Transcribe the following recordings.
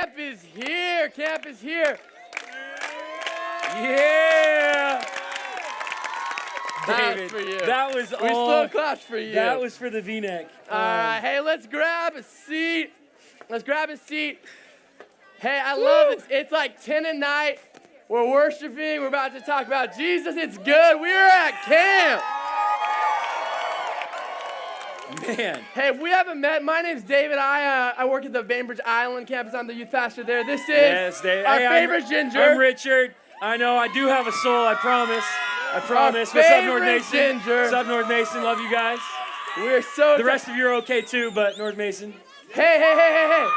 Camp is here. Camp is here. Yeah. That's David, for you. that was We all. slow claps for you. That was for the V-neck. All right. Hey, let's grab a seat. Let's grab a seat. Hey, I love it. It's like 10 at night. We're worshiping. We're about to talk about Jesus. It's good. We're at camp. Man. Hey, if we haven't met, my name's David. I work at the Bainbridge Island campus. I'm the youth pastor there. This is our favorite ginger. I'm Richard. I know. I do have a soul. I promise. I promise. What's up, North Mason? Ginger. What's up, North Mason? Love you guys. We're so The rest of you are okay too, but North Mason. Hey.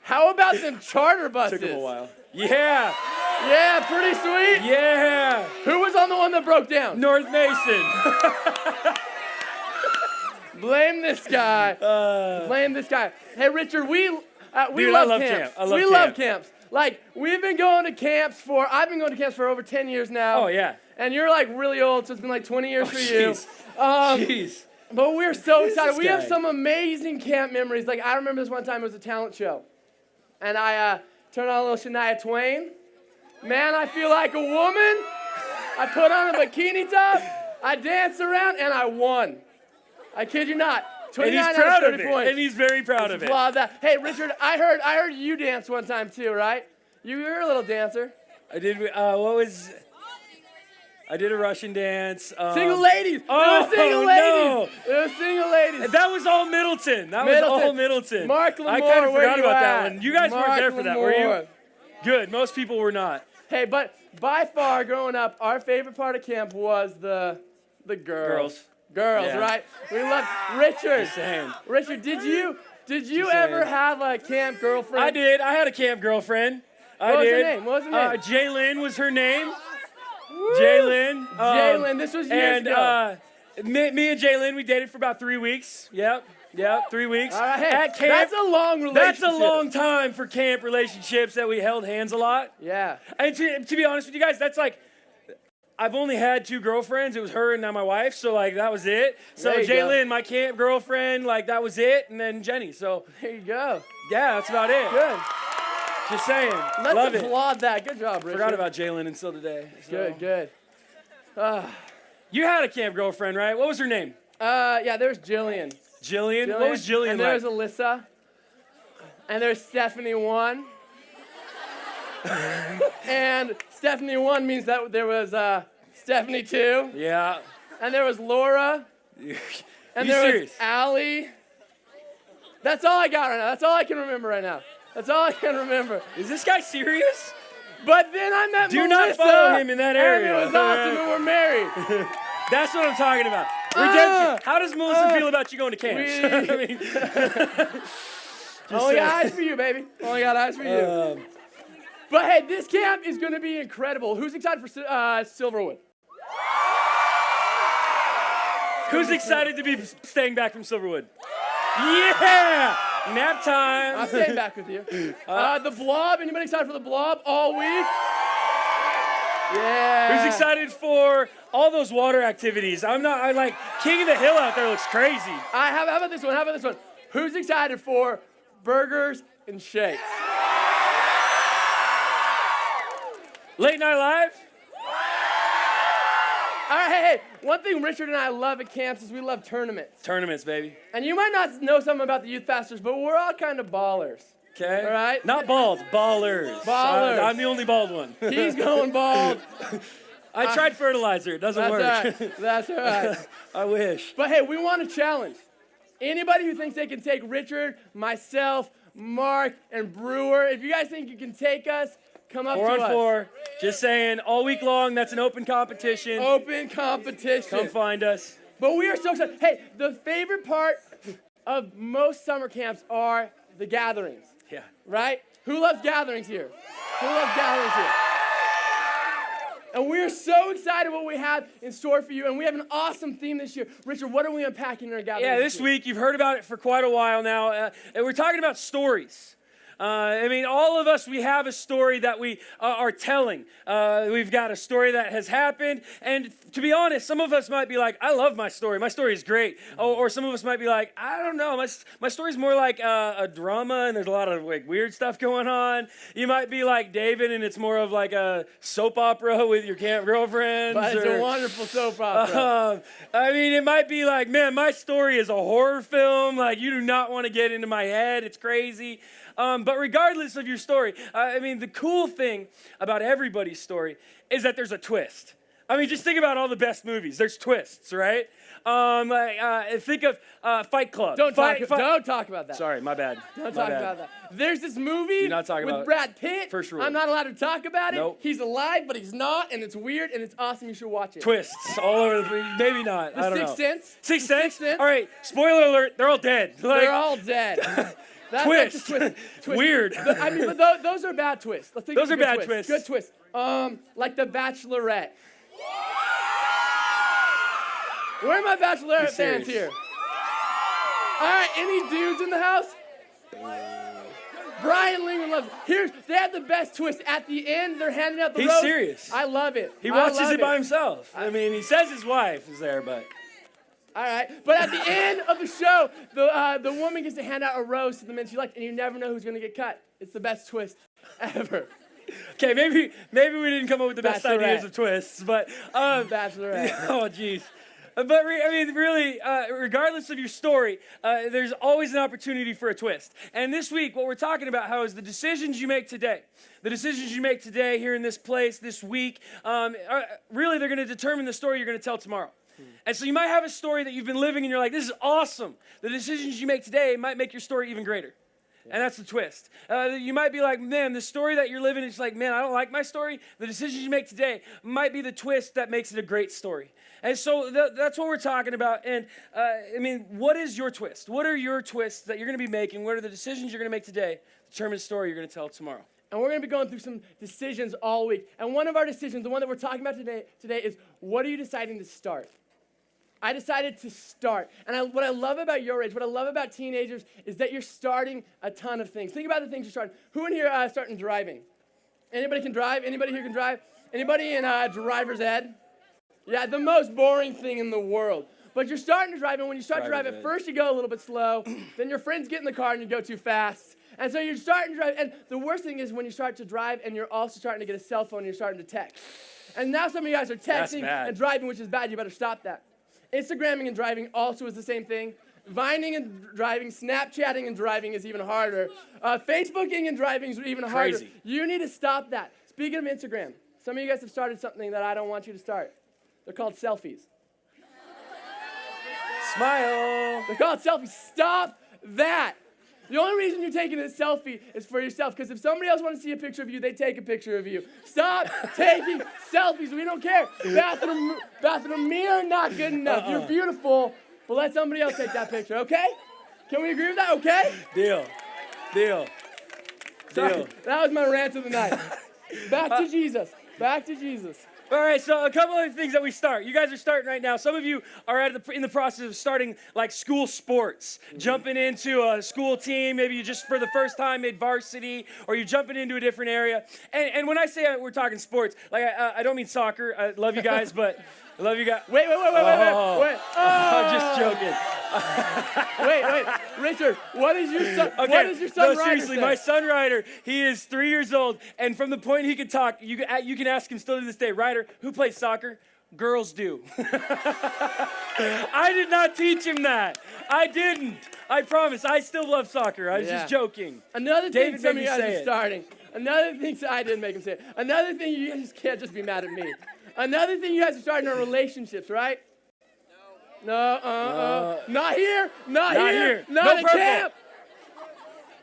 How about them charter buses? Took them a while. Yeah. Yeah, pretty sweet. Yeah. Who was on the one that broke down? North Mason. Blame this guy. Blame this guy. Hey, Richard, we Dude, love I love camps. camp. I love we camp. love camps. Like, I've been going to camps for over 10 years now. Oh, yeah. And you're like really old, so it's been like 20 years for you. Jeez. But we're so excited. We have guy? some amazing camp memories. Like, I remember this one time, it was a talent show. And I turned on a little Shania Twain. Man, I feel like a woman. I put on a bikini top. I danced around, and I won. I kid you not. 29 And he's out proud of of 30 it. points. And he's very proud of it. Applaud that. Hey, Richard, I heard you dance one time too, right? You were a little dancer. I did. I did a Russian dance. Single ladies. Oh, it was single no. ladies. It was single ladies. That was all Middleton. That was all Middleton. Mark Lamore, I kind of where forgot you about at? that one. You guys weren't there for that, were you? Lamore. Good. Most people were not. Hey, but by far, growing up, our favorite part of camp was the girls. Girls, Yeah. right? We love Richard. Just saying. Richard, did you Just ever saying. have a camp girlfriend? I did. I had a camp girlfriend. What was her name? What was her name? Jaylyn was her name. Jaylyn. Jaylyn, this was years ago. Me and Jaylyn, we dated for about 3 weeks. Yep, 3 weeks. All right, hey, At camp. that's a long relationship. That's a long time for camp relationships that we held hands a lot. Yeah. And to be honest with you guys, that's like, I've only had 2 girlfriends. It was her and now my wife. So like that was it. So There you go. Jaylyn, my camp girlfriend, like that was it. And then Jenny. So There you go. yeah, that's about it. Good. Just saying. Let's Love it. applaud that. Good job, Richard. Forgot about Jaylyn until today. So. Good. You had a camp girlfriend, right? What was her name? Yeah, there's Jillian. Jillian? What was Jillian and like? there's Alyssa. And there's Stephanie 1. And Stephanie 1 means that there was Stephanie 2. Yeah. And there was Laura. And there serious? was Allie. That's all I got right now. That's all I can remember right now. That's all I can remember. Is this guy serious? But then I met Do Melissa. not follow him in that area. And it was awesome, and we're married. That's what I'm talking about. Redemption. How does Melissa feel about you going to camps? I mean, Only got eyes for you, baby. Only got eyes for you. But hey, this camp is going to be incredible. Who's excited for Silverwood? Who's excited to be staying back from Silverwood? Yeah! Nap time. I'm staying back with you. The Blob. Anybody excited for the Blob all week? Yeah. Who's excited for all those water activities? I like King of the Hill out there looks crazy. How about this one? How about this one? Who's excited for burgers and shakes? Late Night Live? All right, hey, one thing Richard and I love at camps is we love tournaments. Tournaments, baby. And you might not know something about the youth pastors, but we're all kind of ballers. Okay. All right? Not bald, ballers. Ballers. I'm the only bald one. He's going bald. I tried fertilizer. It doesn't That's work. all right. That's all right. I wish. But hey, we want a challenge. Anybody who thinks they can take Richard, myself, Mark, and Brewer, if you guys think you can take us, come up 4 to on us. 4. Just saying, all week long, that's an open competition. Open competition. Come find us. But we are so excited. Hey, the favorite part of most summer camps are the gatherings. Yeah. Right? Who loves gatherings here? Who loves gatherings here? And we're so excited what we have in store for you. And we have an awesome theme this year. Richard, what are we unpacking in our gatherings? Yeah, this week, you've heard about it for quite a while now. And we're talking about stories. I mean, all of us, we have a story that we are telling. We've got a story that has happened. And to be honest, some of us might be like, I love my story. My story is great. Or some of us might be like, I don't know. My story's more like a drama, and there's a lot of like weird stuff going on. You might be like David, and it's more of like a soap opera with your camp girlfriends. But it's a wonderful soap opera. I mean, it might be like, man, my story is a horror film. Like, you do not want to get into my head. It's crazy. But regardless of your story, I mean, the cool thing about everybody's story is that there's a twist. I mean, just think about all the best movies. There's twists, right? Think of Fight Club. Don't talk about that. Sorry, my bad. Don't talk about that. There's this movie Do not talk about with it. Brad Pitt. First rule. I'm not allowed to talk about it. Nope. He's alive, but he's not, and it's weird, and it's awesome. You should watch it. Twists all over the place. Maybe not. I don't know. Sixth Sense. Sixth Sense? Sixth Sense. All right, spoiler alert, they're all dead. Like, They're all dead. That's twist. Like the twist. Weird. I mean, but those are bad twists. Let's think Those of are a bad good twists. Good twists. Like The Bachelorette. Where are my Bachelorette fans here? All right, any dudes in the house? Brian Lingman loves it. They have the best twist. At the end, they're handing out the rose. He's serious. I love it. He watches it by himself. I mean, he says his wife is there, but... All right, but at the end of the show, the woman gets to hand out a rose to the men she liked, and you never know who's going to get cut. It's the best twist ever. Okay, maybe we didn't come up with the best Bachelorette. ideas of twists, but... Bachelorette. Oh, jeez. But I mean, really, regardless of your story, there's always an opportunity for a twist. And this week, what we're talking about how is the decisions you make today. The decisions you make today here in this place, this week, really, they're going to determine the story you're going to tell tomorrow. And so you might have a story that you've been living and you're like, this is awesome. The decisions you make today might make your story even greater. Yeah. And that's the twist. You might be like, man, the story that you're living is like, man, I don't like my story. The decisions you make today might be the twist that makes it a great story. And so that's what we're talking about. And I mean, what is your twist? What are your twists that you're going to be making? What are the decisions you're going to make today? Determine the story you're going to tell tomorrow. And we're going to be going through some decisions all week. And one of our decisions, the one that we're talking about today is, what are you deciding to start? I decided to start. And what I love about your age, what I love about teenagers, is that you're starting a ton of things. Think about the things you're starting. Who in here starting driving? Anybody can drive? Anybody here can drive? Anybody in driver's ed? Yeah, the most boring thing in the world. But you're starting to drive, and when you start to drive, at first you go a little bit slow, then your friends get in the car and you go too fast. And so you're starting to drive, and the worst thing is when you start to drive and you're also starting to get a cell phone and you're starting to text. And now some of you guys are texting and driving, which is bad. You better stop that. Instagramming and driving also is the same thing. Vining and driving, Snapchatting and driving is even harder. Facebooking and driving is even harder. You need to stop that. Speaking of Instagram, some of you guys have started something that I don't want you to start. They're called selfies. Smile. They're called selfies. Stop that. The only reason you're taking a selfie is for yourself, because if somebody else wants to see a picture of you, they take a picture of you. Stop taking selfies. We don't care. Bathroom mirror, not good enough. You're beautiful, but let somebody else take that picture, okay? Can we agree with that, okay? Deal. Sorry, that was my rant of the night. Back to Jesus. Back to Jesus. All right, so a couple of things that we start. You guys are starting right now. Some of you are in the process of starting like school sports, jumping into a school team. Maybe you just for the first time made varsity, or you're jumping into a different area. And when I say we're talking sports, like I don't mean soccer. I love you guys, but I love you guys. Wait. Oh. I'm just joking. Wait, Richard, what is your son? Okay. What is your son? No, seriously, my son Ryder, he is 3 years old, and from the point he can talk, you can ask him still to this day, Ryder, who plays soccer? Girls do. I did not teach him that. I didn't. I promise. I still love soccer. I was just joking. Another thing David some of you guys say are starting. Another thing, I didn't make him say it. Another thing, you guys can't just be mad at me. Another thing you guys are starting are relationships, right? No, not here, not here, not at camp.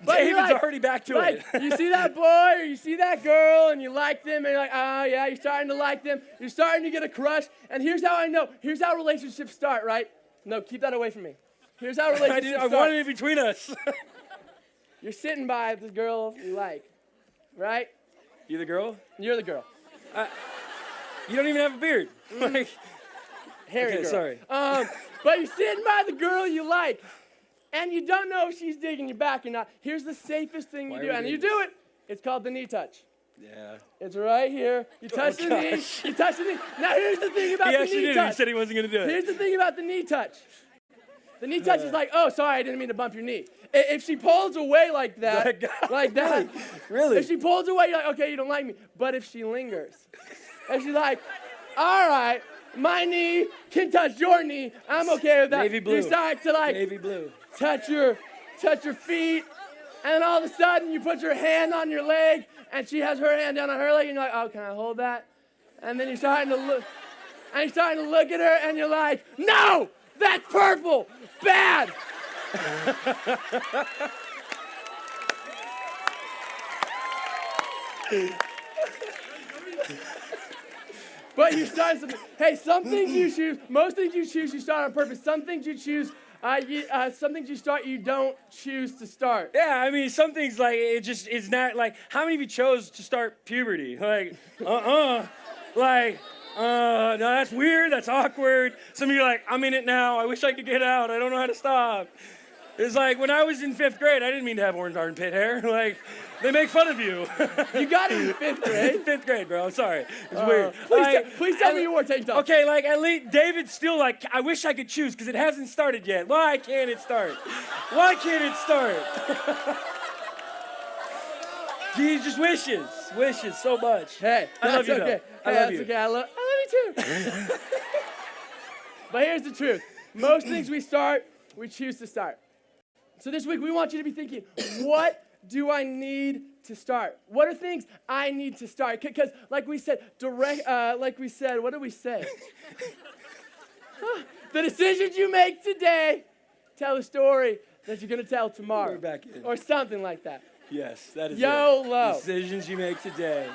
But David's already back to it. You see that boy or you see that girl and you like them and you're like, oh yeah, you're starting to like them. You're starting to get a crush. And here's how I know. Here's how relationships start, right? No, keep that away from me. Here's how relationships start. I wanted it between us. You're sitting by the girl you like, right? You the girl? You're the girl. You don't even have a beard. Hairy girl. Sorry. But you're sitting by the girl you like. and you don't know if she's digging you back or not, here's the safest thing you do, and you do it. It's called the knee touch. Yeah. It's right here. You touch the knee. You touch the knee. Now here's the thing about the knee touch. He said he wasn't going to do it. Here's the thing about the knee touch. The knee touch is like, oh, sorry, I didn't mean to bump your knee. If she pulls away like that, Really? If she pulls away, you're like, okay, you don't like me. But if she lingers, and she's like, all right, my knee can touch your knee. I'm okay with that. Navy blue. You start to like Navy blue. touch your feet, and then all of a sudden you put your hand on your leg, and she has her hand down on her leg, and you're like, oh, can I hold that? And then you're starting to look at her, and you're like, no, that's purple, bad. But you start something. Hey, some things you choose, most things you choose, you start on purpose. Some things you choose, some things you start, you don't choose to start. Yeah, I mean, some things like it's not like, how many of you chose to start puberty? Like, no, that's weird, that's awkward. Some of you are like, I'm in it now, I wish I could get out, I don't know how to stop. It's like, when I was in 5th grade, I didn't mean to have orange armpit hair. Like, they make fun of you. You got it in 5th grade? 5th grade, bro, I'm sorry. It's weird. Please tell me you wore tank top. Okay, like, at least David's still like, I wish I could choose, because it hasn't started yet. Why can't it start? Why can't it start? He just wishes so much. Hey, I love you, okay. I love you. Okay. I love you too. But here's the truth. Most things we start, we choose to start. So this week we want you to be thinking, what do I need to start? What are things I need to start? Because like we said, what did we say? The decisions you make today tell a story that you're going to tell tomorrow. We're back in. Or something like that. Yes, that is YOLO. Decisions you make today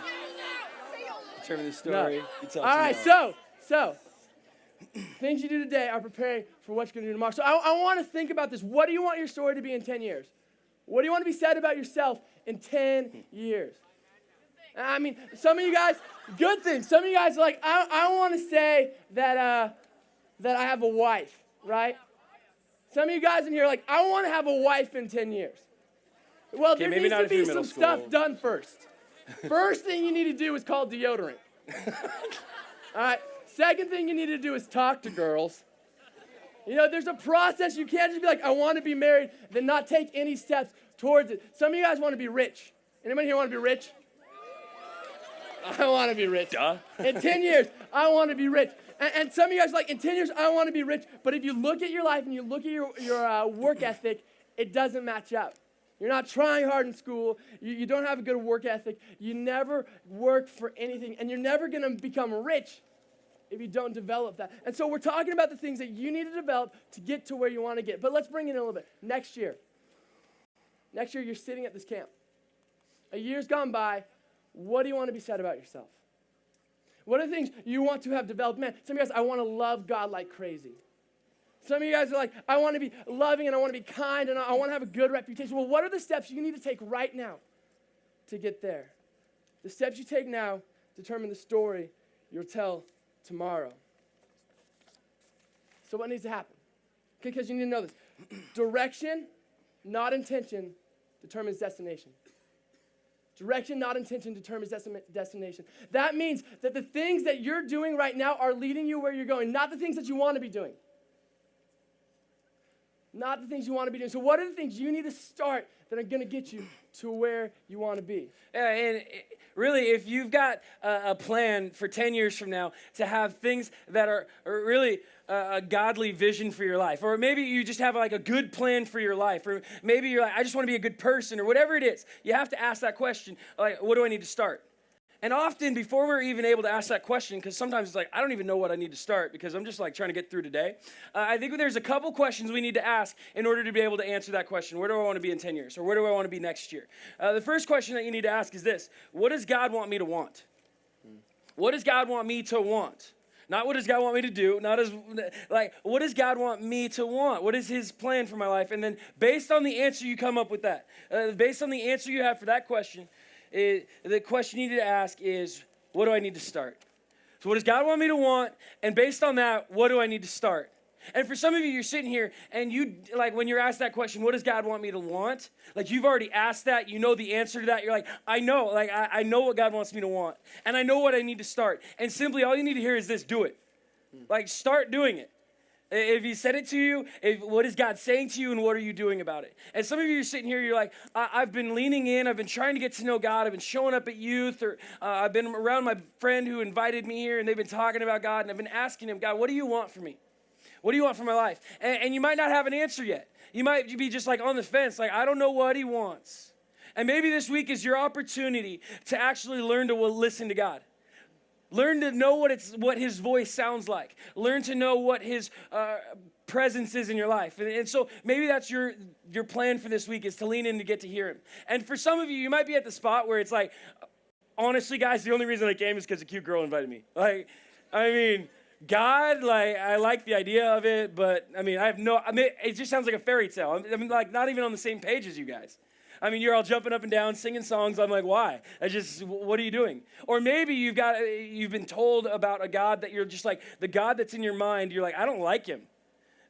determine the story you tell All tomorrow. right, so things you do today are preparing for what you're going to do tomorrow. So I want to think about this. What do you want your story to be in 10 years? What do you want to be said about yourself in 10 years? I mean, some of you guys, good things. Some of you guys are like, I want to say that I have a wife, right? Some of you guys in here are like, I want to have a wife in 10 years. Well, Okay, there needs to be some stuff done first. First thing you need to do is call deodorant. All right. Second thing you need to do is talk to girls. You know, there's a process. You can't just be like, I want to be married, then not take any steps towards it. Some of you guys want to be rich. Anybody here want to be rich? I want to be rich. Duh. In 10 years, I want to be rich. And some of you guys are like, in 10 years, I want to be rich. But if you look at your life and you look at your work ethic, it doesn't match up. You're not trying hard in school. You don't have a good work ethic. You never work for anything. And you're never going to become rich if you don't develop that. And so we're talking about the things that you need to develop to get to where you want to get. But let's bring it in a little bit. Next year, you're sitting at this camp. A year's gone by. What do you want to be said about yourself? What are the things you want to have developed? Man, some of you guys, I want to love God like crazy. Some of you guys are like, I want to be loving and I want to be kind and I want to have a good reputation. Well, what are the steps you need to take right now to get there? The steps you take now determine the story you'll tell tomorrow. So what needs to happen? Because you need to know this. Direction, not intention, determines destination. Direction, not intention, determines destination. That means that the things that you're doing right now are leading you where you're going, not the things that you want to be doing. Not the things you want to be doing. So what are the things you need to start that are going to get you to where you want to be? Yeah, and really, if you've got a plan for 10 years from now to have things that are really a godly vision for your life, or maybe you just have like a good plan for your life, or maybe you're like, I just want to be a good person, or whatever it is, you have to ask that question, like, what do I need to start? And often, before we're even able to ask that question, because sometimes it's like, I don't even know what I need to start because I'm just like trying to get through today. I think there's a couple questions we need to ask in order to be able to answer that question. Where do I want to be in 10 years? Or where do I want to be next year? The first question that you need to ask is this. What does God want me to want? What does God want me to want? Not what does God want me to do, not as, like, what does God want me to want? What is his plan for my life? And then based on the answer you come up with that, based on the answer you have for that question, the question you need to ask is, what do I need to start? So what does God want me to want? And based on that, what do I need to start? And for some of you, you're sitting here and you, like, when you're asked that question, what does God want me to want? Like, you've already asked that. You know the answer to that. You're like, I know. Like, I know what God wants me to want. And I know what I need to start. And simply, all you need to hear is this: do it. Like, start doing it. If he said it to you, what is God saying to you, and what are you doing about it? And some of you are sitting here, you're like, I've been leaning in, I've been trying to get to know God, I've been showing up at youth, or I've been around my friend who invited me here, and they've been talking about God, and I've been asking him, God, what do you want from me? What do you want from my life? And you might not have an answer yet. You might be just like on the fence, like, I don't know what he wants. And maybe this week is your opportunity to actually learn to listen to God. Learn to know what his voice sounds like. Learn to know what his presence is in your life. And so maybe that's your plan for this week, is to lean in to get to hear him. And for some of you, you might be at the spot where it's like, honestly, guys, the only reason I came is because a cute girl invited me. Like, I mean, God, like, I like the idea of it, but I mean, it just sounds like a fairy tale. I mean, like, not even on the same page as you guys. I mean, you're all jumping up and down, singing songs. I'm like, why? What are you doing? Or maybe you've been told about a God that you're just like, the God that's in your mind, you're like, I don't like him.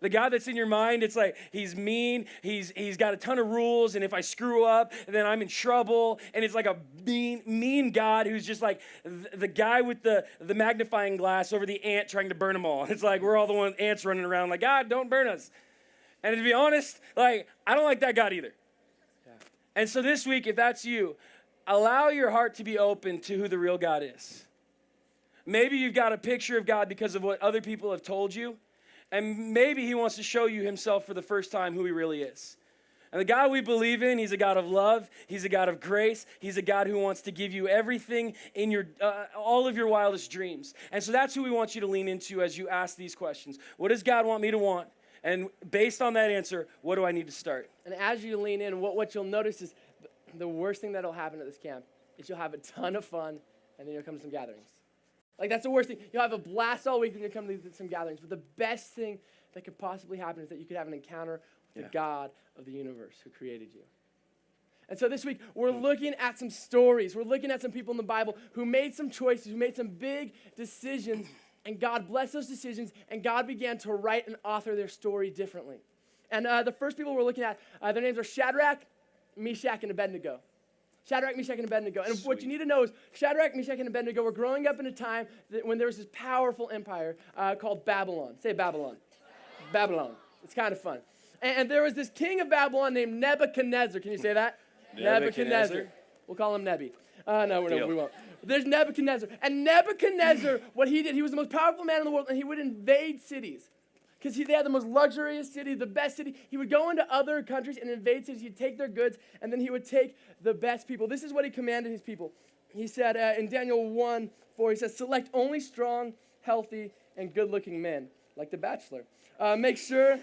The God that's in your mind, it's like, he's mean, he's got a ton of rules, and if I screw up, then I'm in trouble. And it's like a mean God who's just like the guy with the magnifying glass over the ant trying to burn them all. It's like, we're all the ants running around like, God, don't burn us. And to be honest, like, I don't like that God either. And so this week, if that's you, allow your heart to be open to who the real God is. Maybe you've got a picture of God because of what other people have told you, and maybe he wants to show you himself for the first time, who he really is. And the God we believe in, he's a God of love, he's a God of grace, he's a God who wants to give you everything in your all of your wildest dreams. And so that's who we want you to lean into as you ask these questions. What does God want me to want? And based on that answer, what do I need to start? And as you lean in, what you'll notice is the worst thing that'll happen at this camp is you'll have a ton of fun, and then you'll come to some gatherings. Like, that's the worst thing. You'll have a blast all week, and you'll come to some gatherings. But the best thing that could possibly happen is that you could have an encounter with the God of the universe who created you. And so this week, we're looking at some stories. We're looking at some people in the Bible who made some choices, who made some big decisions, and God blessed those decisions, and God began to write and author their story differently. And the first people we're looking at, their names are Shadrach, Meshach, and Abednego. Shadrach, Meshach, and Abednego. And what you need to know is Shadrach, Meshach, and Abednego were growing up in a time when there was this powerful empire called Babylon. Say Babylon. Babylon. It's kind of fun. And there was this king of Babylon named Nebuchadnezzar. Can you say that? Nebuchadnezzar. We'll call him Nebi. No, we won't. There's Nebuchadnezzar. And Nebuchadnezzar, what he did, he was the most powerful man in the world, and he would invade cities. Because they had the most luxurious city, the best city. He would go into other countries and invade cities. He'd take their goods, and then he would take the best people. This is what he commanded his people. He said in Daniel 1:4, he says, select only strong, healthy, and good-looking men, like the Bachelor. Make sure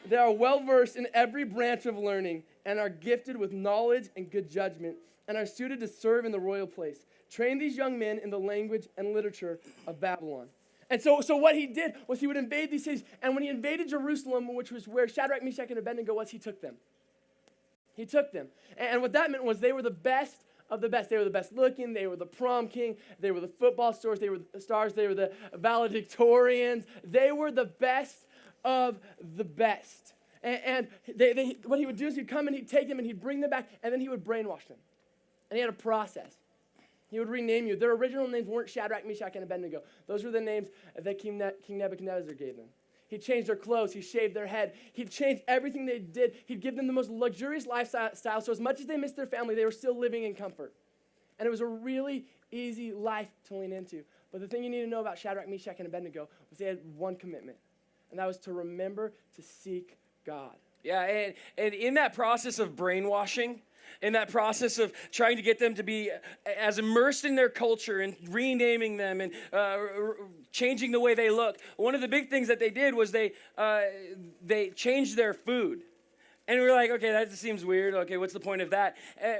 they are well-versed in every branch of learning and are gifted with knowledge and good judgment and are suited to serve in the royal place. Train these young men in the language and literature of Babylon. And so what he did was he would invade these cities. And when he invaded Jerusalem, which was where Shadrach, Meshach, and Abednego was, he took them. He took them. And what that meant was they were the best of the best. They were the best looking. They were the prom king. They were the football stars. They were the stars. They were the valedictorians. They were the best of the best. And what he would do is he'd come and he'd take them and he'd bring them back, and then he would brainwash them. And he had a process. He would rename you. Their original names weren't Shadrach, Meshach, and Abednego. Those were the names that King Nebuchadnezzar gave them. He'd change their clothes. He shaved their head. He'd change everything they did. He'd give them the most luxurious lifestyle. So as much as they missed their family, they were still living in comfort. And it was a really easy life to lean into. But the thing you need to know about Shadrach, Meshach, and Abednego was they had one commitment. And that was to remember to seek God. Yeah, and in that process of brainwashing, in that process of trying to get them to be as immersed in their culture and renaming them and changing the way they look, one of the big things that they did was they changed their food. And we were like, okay, that just seems weird. Okay, what's the point of that?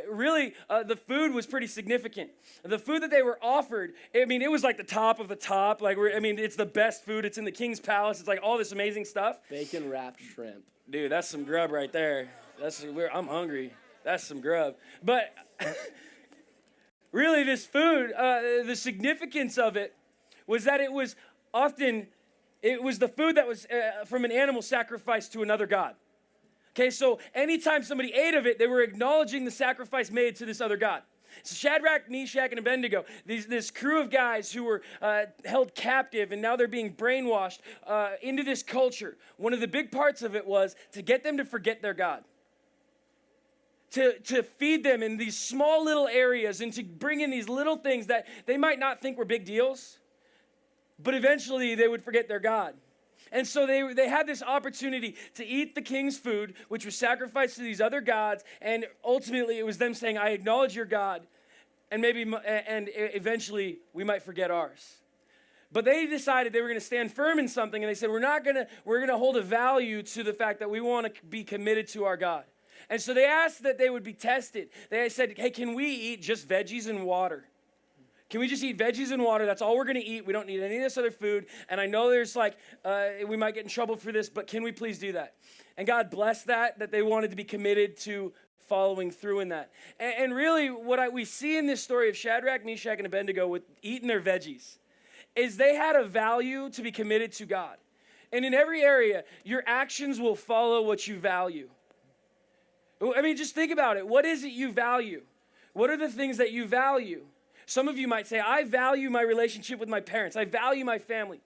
Really, the food was pretty significant. The food that they were offered, I mean, it was like the top of the top. Like, it's the best food. It's in the king's palace. It's like all this amazing stuff. Bacon wrapped shrimp. Dude, that's some grub right there. I'm hungry. That's some grub. But really, this food, the significance of it was that it was often It was the food that was from an animal sacrificed to another god. Okay, so anytime somebody ate of it, they were acknowledging the sacrifice made to this other god. So Shadrach, Meshach, and Abednego, this crew of guys who were held captive, and now they're being brainwashed into this culture. One of the big parts of it was to get them to forget their God. To feed them in these small little areas and to bring in these little things that they might not think were big deals, but eventually they would forget their God. And so they had this opportunity to eat the king's food, which was sacrificed to these other gods, and ultimately it was them saying, I acknowledge your God, and eventually we might forget ours. But they decided they were going to stand firm in something, and they said, we're going to hold a value to the fact that we want to be committed to our God. And so they asked that they would be tested. They said, hey, can we eat just veggies and water? Can we just eat veggies and water? That's all we're going to eat. We don't need any of this other food. And I know there's we might get in trouble for this, but can we please do that? And God blessed that they wanted to be committed to following through in that. And really what we see in this story of Shadrach, Meshach, and Abednego with eating their veggies is they had a value to be committed to God. And in every area, your actions will follow what you value. I mean, just think about it. What is it you value? What are the things that you value? Some of you might say, I value my relationship with my parents. I value my family.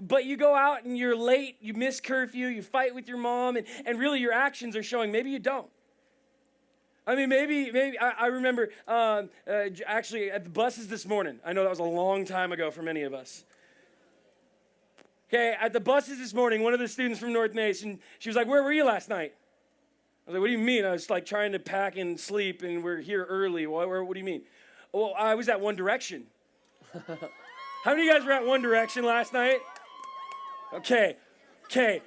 But you go out and you're late, you miss curfew, you fight with your mom, and really your actions are showing maybe you don't. I mean, maybe I remember actually at the buses this morning. I know that was a long time ago for many of us. Okay, at the buses this morning, one of the students from North Mason, she was like, where were you last night? I was like, what do you mean? I was like trying to pack and sleep, and we're here early. What do you mean? Well, I was at One Direction. How many of you guys were at One Direction last night? Okay,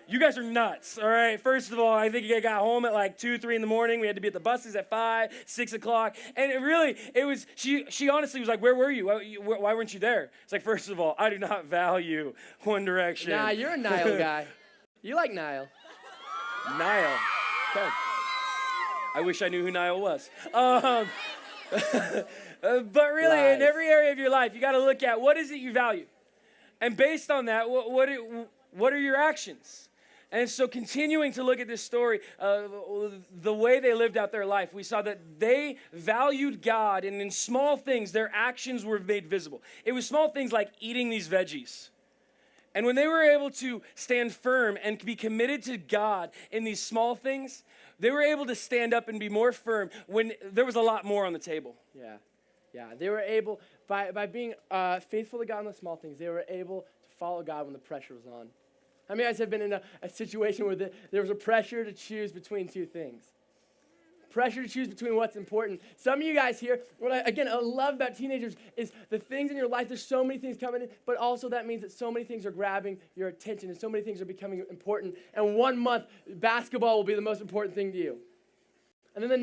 you guys are nuts, all right? First of all, I think I got home at like 2, 3 in the morning. We had to be at the buses at 5, 6 o'clock. And she honestly was like, where were you? Why weren't you there? It's like, first of all, I do not value One Direction. Nah, you're a Niall guy. You like Niall. Niall. Okay. I wish I knew who Niall was. But really, Lies. in every area of your life, you got to look at what is it you value. And based on that, what are your actions? And so continuing to look at this story, the way they lived out their life, we saw that they valued God, and in small things, their actions were made visible. It was small things like eating these veggies. And when they were able to stand firm and be committed to God in these small things, they were able to stand up and be more firm when there was a lot more on the table. Yeah. They were able, by being faithful to God in the small things, they were able to follow God when the pressure was on. How many of you guys have been in a situation where there was a pressure to choose between two things? Pressure to choose between what's important. Some of you guys here, what I love about teenagers is the things in your life, there's so many things coming in, but also that means that so many things are grabbing your attention and so many things are becoming important. And 1 month, basketball will be the most important thing to you. And then the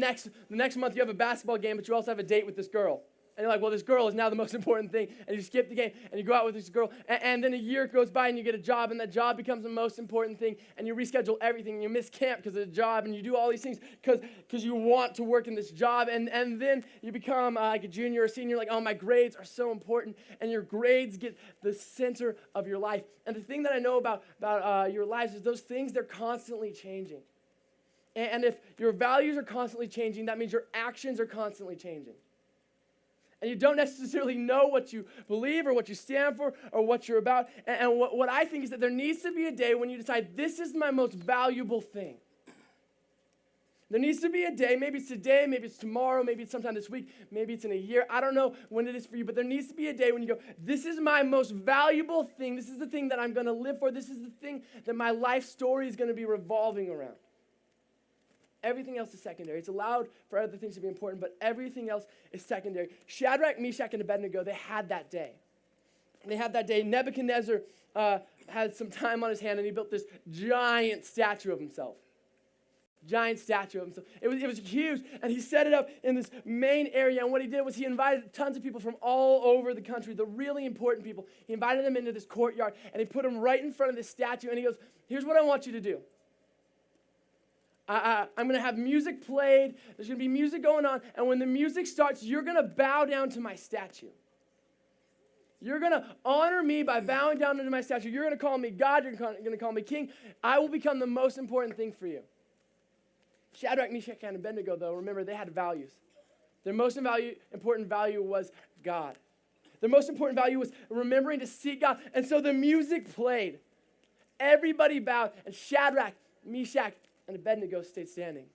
next month you have a basketball game, but you also have a date with this girl. And you're like, well, this girl is now the most important thing. And you skip the game, and you go out with this girl. And then a year goes by, and you get a job, and that job becomes the most important thing. And you reschedule everything, and you miss camp because of the job, and you do all these things because you want to work in this job. And then you become like a junior or senior, like, oh, my grades are so important. And your grades get the center of your life. And the thing that I know about your lives is those things, they're constantly changing. And if your values are constantly changing, that means your actions are constantly changing. And you don't necessarily know what you believe or what you stand for or what you're about. And what I think is that there needs to be a day when you decide, this is my most valuable thing. There needs to be a day, maybe it's today, maybe it's tomorrow, maybe it's sometime this week, maybe it's in a year. I don't know when it is for you, but there needs to be a day when you go, this is my most valuable thing. This is the thing that I'm going to live for. This is the thing that my life story is going to be revolving around. Everything else is secondary. It's allowed for other things to be important, but everything else is secondary. Shadrach, Meshach, and Abednego, they had that day. Nebuchadnezzar had some time on his hand, and he built this giant statue of himself. It was huge, and he set it up in this main area, and what he did was he invited tons of people from all over the country, the really important people. He invited them into this courtyard, and he put them right in front of this statue, and he goes, here's what I want you to do. I'm going to have music played. There's going to be music going on. And when the music starts, you're going to bow down to my statue. You're going to honor me by bowing down under my statue. You're going to call me God. You're going to call me king. I will become the most important thing for you. Shadrach, Meshach, and Abednego, though, remember, they had values. Their most important value was God. Their most important value was remembering to seek God. And so the music played. Everybody bowed, and Shadrach, Meshach, and Abednego stayed standing.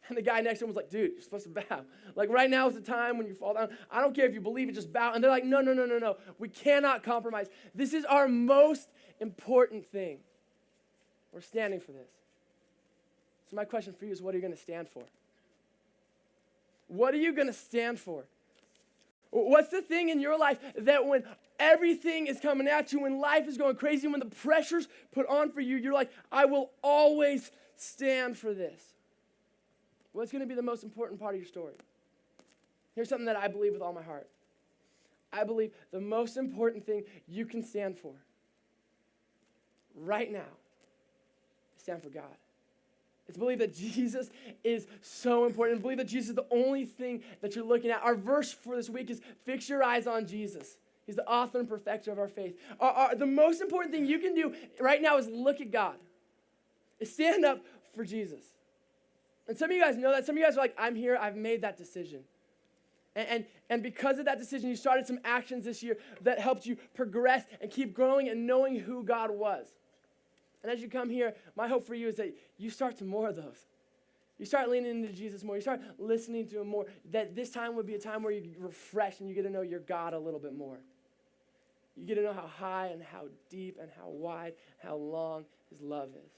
And the guy next to him was like, dude, you're supposed to bow. Like, right now is the time when you fall down. I don't care if you believe it, just bow. And they're like, no. We cannot compromise. This is our most important thing. We're standing for this. So my question for you is, what are you going to stand for? What are you going to stand for? What's the thing in your life that when everything is coming at you, when life is going crazy, when the pressure's put on for you, you're like, I will always stand for this? What's going to be the most important part of your story? Here's something that I believe with all my heart. I believe the most important thing you can stand for right now is stand for God. It's believe that Jesus is so important. Believe that Jesus is the only thing that you're looking at. Our verse for this week is fix your eyes on Jesus. He's the author and perfecter of our faith. The most important thing you can do right now is look at God. Is stand up for Jesus. And some of you guys know that. Some of you guys are like, I'm here. I've made that decision. And because of that decision, you started some actions this year that helped you progress and keep growing and knowing who God was. And as you come here, my hope for you is that you start to more of those. You start leaning into Jesus more. You start listening to him more. That this time would be a time where you refresh and you get to know your God a little bit more. You get to know how high and how deep and how wide, how long his love is.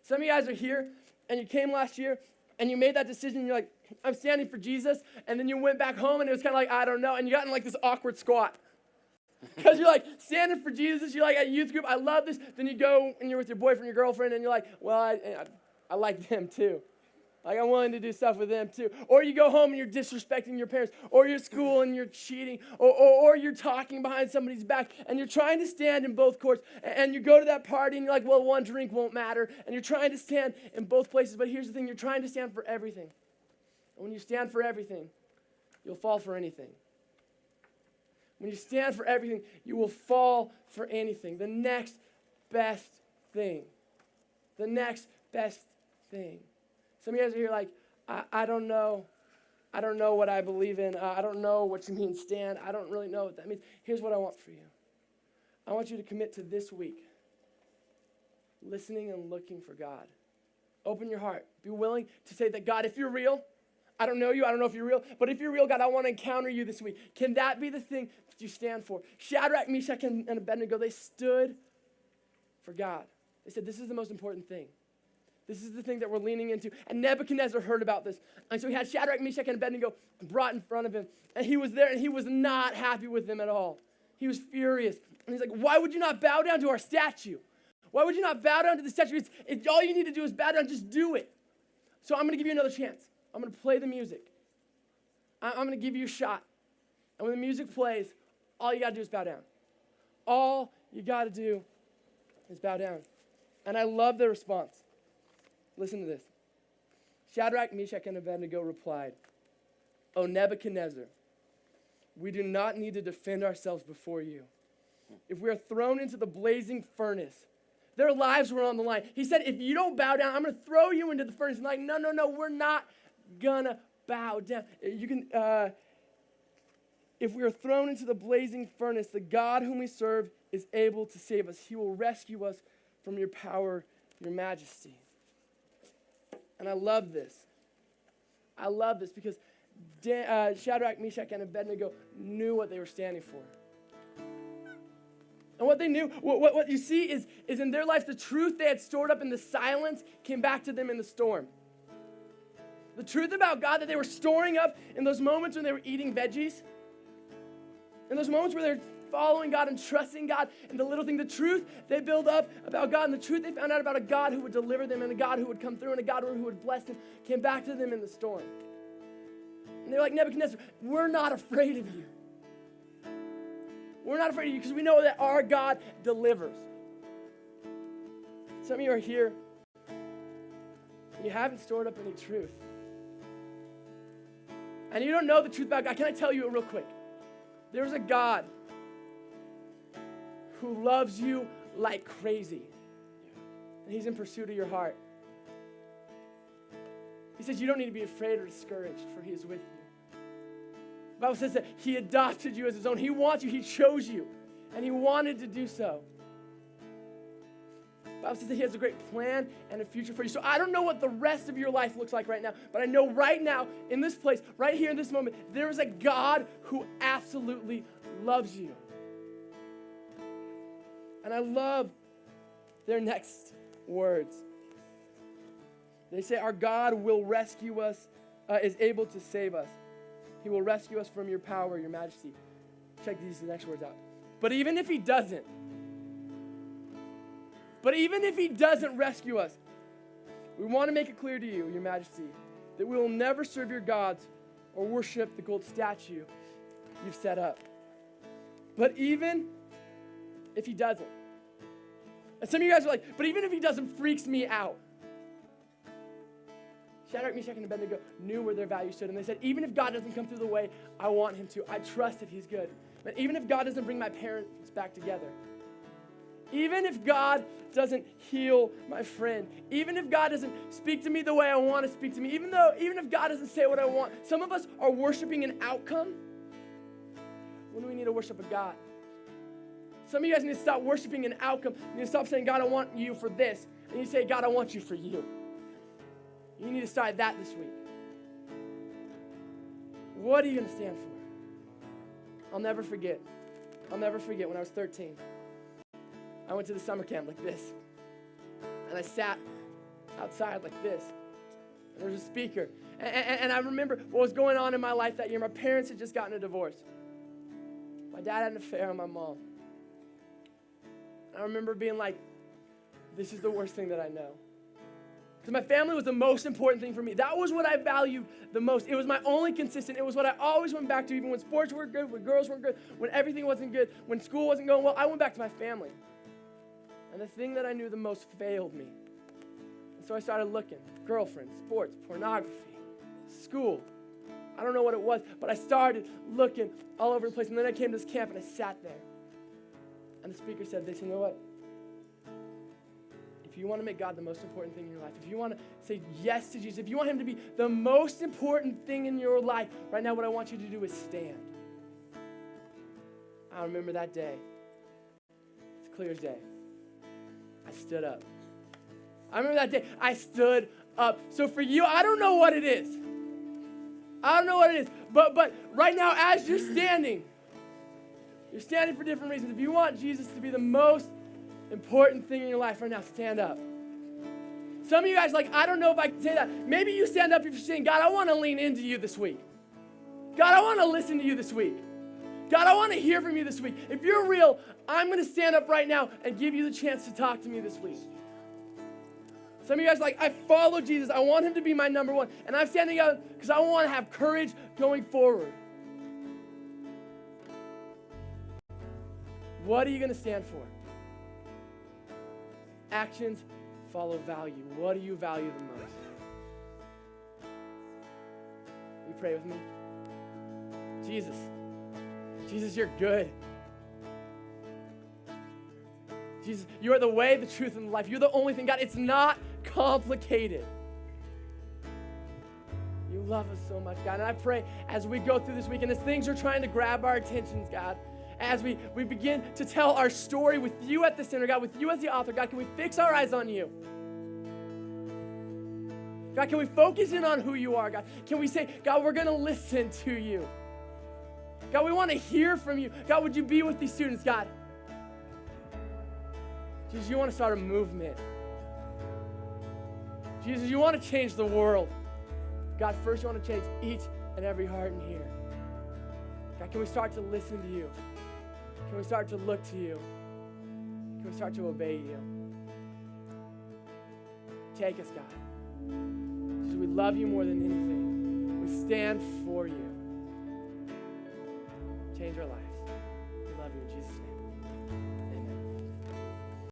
Some of you guys are here and you came last year and you made that decision. And you're like, I'm standing for Jesus. And then you went back home and it was kind of like, I don't know. And you got in like this awkward squat. Because you're like standing for Jesus, you're like at youth group, I love this. Then you go and you're with your boyfriend, your girlfriend, and you're like, well, I like them too. Like I'm willing to do stuff with them too. Or you go home and you're disrespecting your parents, or you're at school and you're cheating, or you're talking behind somebody's back, and you're trying to stand in both courts. And you go to that party and you're like, well, one drink won't matter. And you're trying to stand in both places. But here's the thing, you're trying to stand for everything. And when you stand for everything, you'll fall for anything. When you stand for everything, you will fall for anything. The next best thing. The next best thing. Some of you guys are here like, I don't know. I don't know what I believe in. I don't know what you mean stand. I don't really know what that means. Here's what I want for you. I want you to commit to this week listening and looking for God. Open your heart. Be willing to say that, God, if you're real, I don't know you. I don't know if you're real. But if you're real, God, I want to encounter you this week. Can that be the thing that you stand for? Shadrach, Meshach, and Abednego, they stood for God. They said, this is the most important thing. This is the thing that we're leaning into. And Nebuchadnezzar heard about this. And so he had Shadrach, Meshach, and Abednego brought in front of him. And he was there, and he was not happy with them at all. He was furious. And he's like, why would you not bow down to our statue? Why would you not bow down to the statue? All you need to do is bow down. Just do it. So I'm going to give you another chance. I'm going to play the music. I'm going to give you a shot. And when the music plays, all you got to do is bow down. All you got to do is bow down. And I love their response. Listen to this. Shadrach, Meshach, and Abednego replied, O Nebuchadnezzar, we do not need to defend ourselves before you. If we are thrown into the blazing furnace, their lives were on the line. He said, if you don't bow down, I'm going to throw you into the furnace. And like, no, we're not gonna bow down. You can, if we are thrown into the blazing furnace, the God whom we serve is able to save us. He will rescue us from your power, your majesty. And I love this. I love this because Shadrach, Meshach, and Abednego knew what they were standing for. And what they knew, what you see is in their life, the truth they had stored up in the silence came back to them in the storm. The truth about God that they were storing up in those moments when they were eating veggies, in those moments where they're following God and trusting God in the little thing, the truth they build up about God and the truth they found out about a God who would deliver them and a God who would come through and a God who would bless them came back to them in the storm. And they're like, Nebuchadnezzar, we're not afraid of you. We're not afraid of you because we know that our God delivers. Some of you are here and you haven't stored up any truth. And you don't know the truth about God. Can I tell you it real quick? There's a God who loves you like crazy. And he's in pursuit of your heart. He says you don't need to be afraid or discouraged, for he is with you. The Bible says that he adopted you as his own. He wants you. He chose you. And he wanted to do so. The Bible says that he has a great plan and a future for you. So I don't know what the rest of your life looks like right now, but I know right now, in this place, right here in this moment, there is a God who absolutely loves you. And I love their next words. They say, our God will rescue us, is able to save us. He will rescue us from your power, your majesty. Check these next words out. But even if he doesn't rescue us, we want to make it clear to you, your majesty, that we will never serve your gods or worship the gold statue you've set up. But even if he doesn't, and some of you guys are like, but even if he doesn't, freaks me out. Shadrach, Meshach, and Abednego knew where their value stood, and they said, even if God doesn't come through the way I want him to, I trust that he's good. But even if God doesn't bring my parents back together, even if God doesn't heal my friend, even if God doesn't speak to me the way I want to speak to me, even if God doesn't say what I want, some of us are worshiping an outcome when we need to worship a God. Some of you guys need to stop worshiping an outcome. You need to stop saying, God, I want you for this. And you say, God, I want you for you. You need to start that this week. What are you going to stand for? I'll never forget when I was 13. I went to the summer camp like this. And I sat outside like this. And there was a speaker. And I remember what was going on in my life that year. My parents had just gotten a divorce. My dad had an affair on my mom. And I remember being like, this is the worst thing that I know. Because my family was the most important thing for me. That was what I valued the most. It was my only consistent. It was what I always went back to, even when sports were good, when girls weren't good, when everything wasn't good, when school wasn't going well. I went back to my family. And the thing that I knew the most failed me. And so I started looking. Girlfriends, sports, pornography, school. I don't know what it was, but I started looking all over the place. And then I came to this camp and I sat there. And the speaker said this, you know what? If you want to make God the most important thing in your life, if you want to say yes to Jesus, if you want him to be the most important thing in your life, right now what I want you to do is stand. I remember that day. It's clear as day. I stood up. I remember that day. I stood up. So for you, I don't know what it is. But right now, as you're standing for different reasons. If you want Jesus to be the most important thing in your life right now, stand up. Some of you guys I don't know if I can say that. Maybe you stand up if you're saying, God, I want to lean into you this week. God, I want to listen to you this week. God, I want to hear from you this week. If you're real, I'm going to stand up right now and give you the chance to talk to me this week. Some of you guys I follow Jesus. I want him to be my number one. And I'm standing up because I want to have courage going forward. What are you going to stand for? Actions follow value. What do you value the most? Will you pray with me? Jesus, you're good. Jesus, you are the way, the truth, and the life. You're the only thing. God, it's not complicated. You love us so much, God. And I pray as we go through this week and as things are trying to grab our attentions, God, as we begin to tell our story with you at the center, God, with you as the author, God, can we fix our eyes on you? God, can we focus in on who you are, God? Can we say, God, we're going to listen to you? God, we want to hear from you. God, would you be with these students, God? Jesus, you want to start a movement. Jesus, you want to change the world. God, first you want to change each and every heart in here. God, can we start to listen to you? Can we start to look to you? Can we start to obey you? Take us, God. Jesus, we love you more than anything. We stand for you. Change our lives. We love you in Jesus' name. Amen.